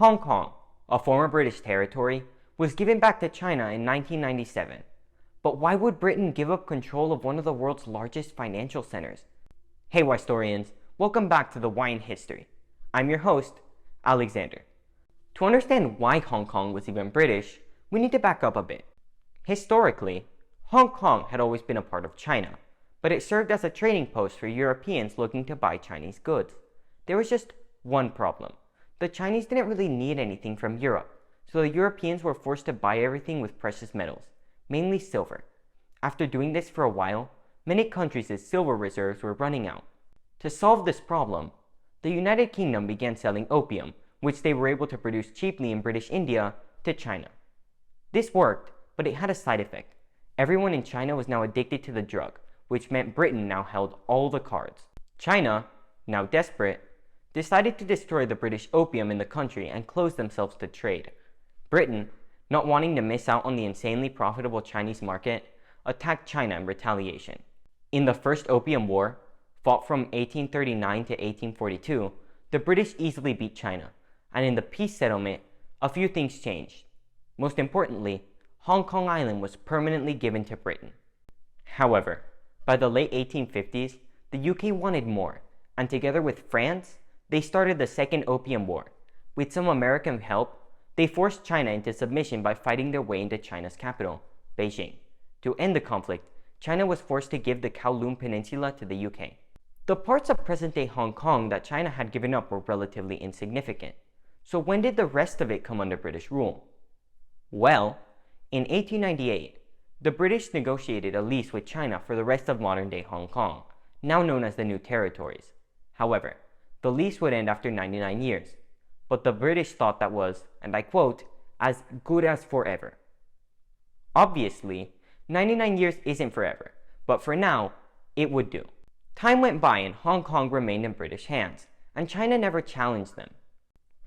Hong Kong, a former British territory, was given back to China in 1997. But why would Britain give up control of one of the world's largest financial centers? Hey historians, welcome back to the Why in History. I'm your host, Alexander. To understand why Hong Kong was even British, we need to back up a bit. Historically, Hong Kong had always been a part of China, but it served as a trading post for Europeans looking to buy Chinese goods. There was just one problem. The Chinese didn't really need anything from Europe, so the Europeans were forced to buy everything with precious metals, mainly silver. After doing this for a while, many countries' silver reserves were running out. To solve this problem, the United Kingdom began selling opium, which they were able to produce cheaply in British India, to China. This worked, but it had a side effect. Everyone in China was now addicted to the drug, which meant Britain now held all the cards. China, now desperate, decided to destroy the British opium in the country and close themselves to trade. Britain, not wanting to miss out on the insanely profitable Chinese market, attacked China in retaliation. In the First Opium War, fought from 1839 to 1842, the British easily beat China, and in the peace settlement, a few things changed. Most importantly, Hong Kong Island was permanently given to Britain. However, by the late 1850s, the UK wanted more, and together with France, they started the Second Opium War. With some American help, they forced China into submission by fighting their way into China's capital, Beijing. To end the conflict, China was forced to give the Kowloon Peninsula to the UK. The parts of present-day Hong Kong that China had given up were relatively insignificant. So when did the rest of it come under British rule? Well, in 1898, the British negotiated a lease with China for the rest of modern-day Hong Kong, now known as the New Territories. However, the lease would end after 99 years, but the British thought that was, and I quote, as good as forever. Obviously, 99 years isn't forever, but for now, it would do. Time went by and Hong Kong remained in British hands, and China never challenged them.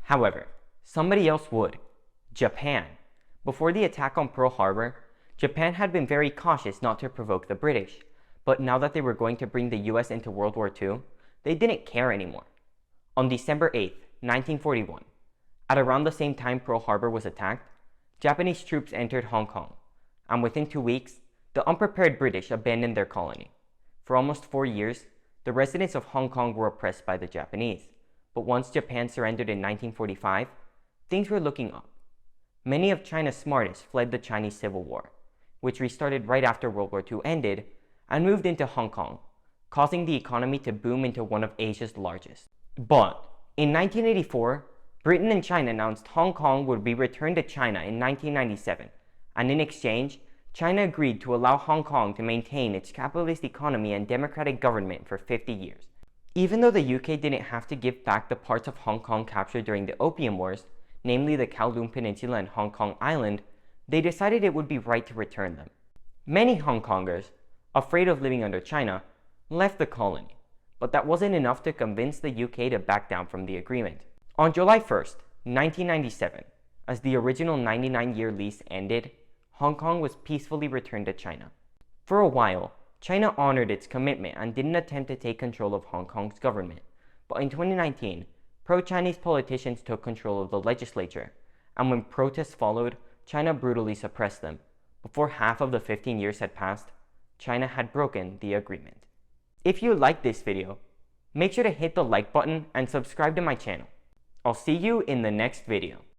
However, somebody else would, Japan. Before the attack on Pearl Harbor, Japan had been very cautious not to provoke the British, but now that they were going to bring the US into World War II, they didn't care anymore. On December 8, 1941, at around the same time Pearl Harbor was attacked, Japanese troops entered Hong Kong, and within 2 weeks, the unprepared British abandoned their colony. For almost 4 years, the residents of Hong Kong were oppressed by the Japanese, but once Japan surrendered in 1945, things were looking up. Many of China's smartest fled the Chinese Civil War, which restarted right after World War II ended, and moved into Hong Kong, causing the economy to boom into one of Asia's largest. But in 1984, Britain and China announced Hong Kong would be returned to China in 1997, and in exchange, China agreed to allow Hong Kong to maintain its capitalist economy and democratic government for 50 years. Even though the UK didn't have to give back the parts of Hong Kong captured during the Opium Wars, namely the Kowloon Peninsula and Hong Kong Island, they decided it would be right to return them. Many Hong Kongers, afraid of living under China, left the colony, but that wasn't enough to convince the UK to back down from the agreement. On July 1st, 1997, as the original 99-year lease ended, Hong Kong was peacefully returned to China. For a while, China honored its commitment and didn't attempt to take control of Hong Kong's government, but in 2019, pro-Chinese politicians took control of the legislature, and when protests followed, China brutally suppressed them. Before half of the 15 years had passed, China had broken the agreement. If you liked this video, make sure to hit the like button and subscribe to my channel. I'll see you in the next video.